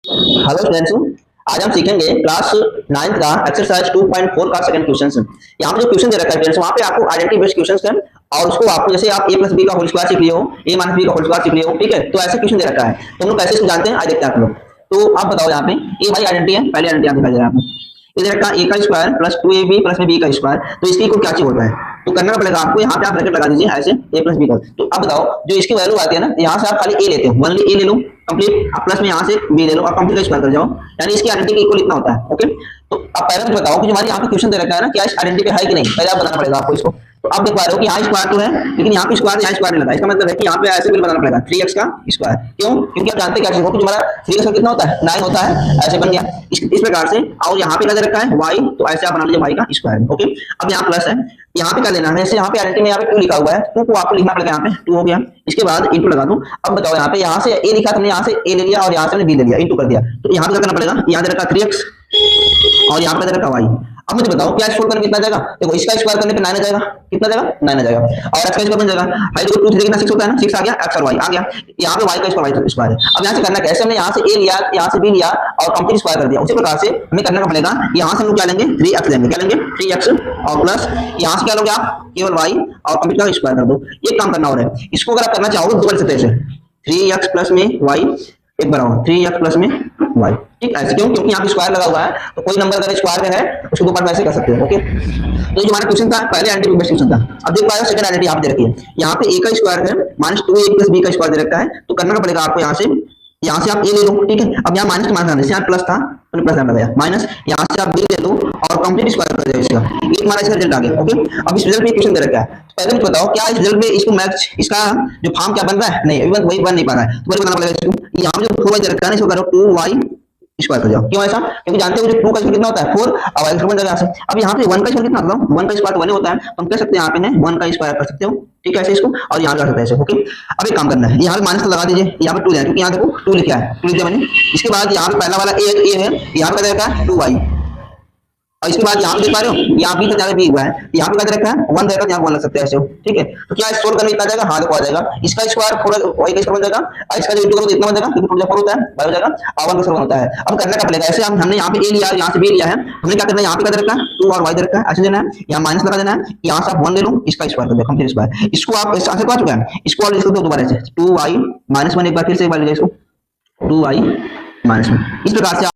Hello students, आज हम सीखेंगे क्लास 9th का एक्सरसाइज 2.4 का सेकंड क्वेश्चन। यहाँ पे जो क्वेश्चन दे रखा है स्टूडेंट्स, वहाँ पे आपको आइडेंटिटी बेस्ड क्वेश्चंस है और उसको आपको जैसे आप a प्लस बी का होल स्क्वायर सीख लिए हो, a माइनस बी का होल स्क्वायर सीख लिए हो, ठीक है। तो ऐसे क्वेश्चन दे रखा है, तो हम लोग कैसे इसको जानते हैं आज देखते हैं आप लोग। तो आप बताओ यहाँ पे ये भाई आइडेंटिटी है, पहले आइडेंटिटी दिखाई दे रहा है आपको। ये दे रखा है a का स्क्वायर प्लस 2ab प्लस में b का स्क्वायर, तो इसकी को क्या चाहिए होता है। तो करना पड़ेगा आपको, यहाँ पे आप ब्रैकेट लगा दीजिए ऐसे a प्लस बी का। तो अब बताओ जो इसकी वैल्यू आती है ना, यहाँ से आप खाली a लेते हो, ओनली a ले लो कंप्लीट, अब प्लस में यहाँ से b ले लो और कंप्लीट का स्क्वायर कर जाओ, यानी इसकी आइडेंटिटी के इक्वल इतना होता है। ओके, तो अब पहले मुझे बताओ कि जो हमारे यहाँ पे क्वेश्चन दे रखा है ना, क्या इस आइडेंटिटी पे है कि नहीं, पहले आप बताना पड़ेगा आपको इसको। तो आप देख पा रहे हो कि यहाँ स्क्वायर तो है, लेकिन यहाँ पे स्क्वायर यहाँ स्क्वायर नहीं लगा, इसका मतलब है कि यहाँ पे ऐसे बिल बनाना पड़ेगा 3x का स्क्वायर। क्यों? क्योंकि आप जानते क्या चीज हो कि हमारा 3 का कितना होता है 9 होता है, ऐसे बन गया इस प्रकार से। और यहाँ पे क्या दे रखा है y, तो ऐसे आप बना लीजिए y का स्क्वायर। ओके, अब यहाँ प्लस है, यहाँ पे क्या लेना है, जैसे यहाँ पे आइडेंटिटी में यहाँ पे 2 लिखा हुआ है, 2 को आपको लिखना पड़ेगा, यहाँ पे 2 हो गया, इसके बाद इंटू लगा दूं। अब बताओ यहाँ से a लिखा, तुमने यहाँ से a ले लिया और यहाँ से b ले लिया, इंटू कर दिया, तो यहाँ पे क्या करना पड़ेगा, यहाँ दे रखा 3x और यहाँ पे दे रखा y। अब मुझे बताओ क्या स्क्वायर करने कितना जाएगा, देखो इसका स्क्वायर करने पे 9 आ जाएगा, कितना जाएगा 9 आ जाएगा, और x का स्क्वायर बन जाएगा भाई, देखो 2 3 कितना 6 होता है ना, 6 आ गया, x और y आ गया, यहाँ पे y का स्क्वायर है। अब यहाँ से करना कैसे, हमने यहाँ से a लिया, यहाँ से b लिया और कंप्लीट स्क्वायर कर दिया, उसी प्रकार से हमें करना पड़ेगा, यहाँ से हम क्या लेंगे 3x लेंगे, क्या लेंगे 3x और प्लस यहाँ से क्या लोगे आप केवल y और कंप्लीट का स्क्वायर कर दो। ये काम करना हो रहा है, इसको अगर आप करना चाहोगे तो कर सकते हैं, 3x प्लस में y एक बराबर 3x प्लस में y, ठीक ऐसे। क्यों? क्योंकि यहाँ पे स्क्वायर लगा हुआ है, तो कोई नंबर अगर स्क्वायर में है उसको ऊपर वैसे कर सकते हो। ओके, तो जो हमारा क्वेश्चन था पहले आइडेंटिटी बेस्ड क्वेश्चन था। अब देख पाए सेकंड आइडेंटिटी आप दे रखी है, यहाँ पे a का स्क्वायर है माइनस 2a प्लस b का स्क्वायर दे रखा है, तो करना पड़ेगा आपको यहाँ से आप a ले लो, ठीक है। अब यहाँ माइनस का माइनस यहाँ प्लस था, प्लस लगाया माइनस, यहाँ से आप b ले लो और कंप्लीट स्क्वायर कर दो इसका, ये हमारा इसका रिजल्ट आ गया। ओके, अब इस रिजल्ट में क्वेश्चन दे रखा है, पहले मुझे बताओ क्या इस रिजल्ट में इसको मैच, इसका जो फॉर्म क्या बन रहा है, नहीं अभी वही बन नहीं पा रहा है, तो वही बनाना पड़ेगा इसको। यहाँ पे जो 4y दे रखा है ना, इसको करो 2y स्क्वायर कर जाओ। क्यों ऐसा? क्योंकि जानते हो जो 2 का स्क्वायर कितना होता है 4, अब y स्क्वायर बन जाएगा ऐसे। अब यहाँ पे 1 का स्क्वायर कितना होता है, 1 का स्क्वायर तो 1 होता है, तो हम कह सकते हैं यहाँ पे 1 का स्क्वायर कर सकते हो, ठीक है ऐसे इसको, और यहाँ कर सकते हैं ऐसे। ओके, अब एक काम करना है, यहाँ पे माइनस लगा दीजिए, यहाँ पे 2 है क्योंकि यहाँ देखो 2 लिखा है, 2 लिख दिया मैंने। इसके बाद यहाँ पे पहला वाला a है, यहाँ पे क्या है 2y, और इसके बाद यहाँ पे देख पा रहे हो यहाँ b तक जाकर b हुआ है, यहाँ पे क्या रखा है 1 रहेगा, यहाँ 1 लग सकते हैं ऐसे, ठीक है। तो क्या सोल्व करने इतना जाएगा, हाँ देखो आ जाएगा, इसका स्क्वायर 4y का स्क्वायर बन जाएगा, और इसका जो इंटू करो इतना बन जाएगा, क्योंकि 4 होता है 5 हो जाएगा, और 1 का स्क्वायर होता है। अब करना क्या पड़ेगा, ऐसे हमने यहाँ पे a लिया, यहाँ से b लिया है, हमने क्या करना है, यहाँ पे क्या रखा है 2 और y दे रखा है, ऐसे देना है, यहाँ माइनस लगा देना है, यहाँ से आप 1 ले लो, इसका स्क्वायर कर दो कंप्लीट स्क्वायर। इसको आप इस आंसर को आ चुका है, इसको और लिख दो दोबारा से 2y - 1, एक बार फिर से एक बार ले इसको 2y - 1, इस प्रकार से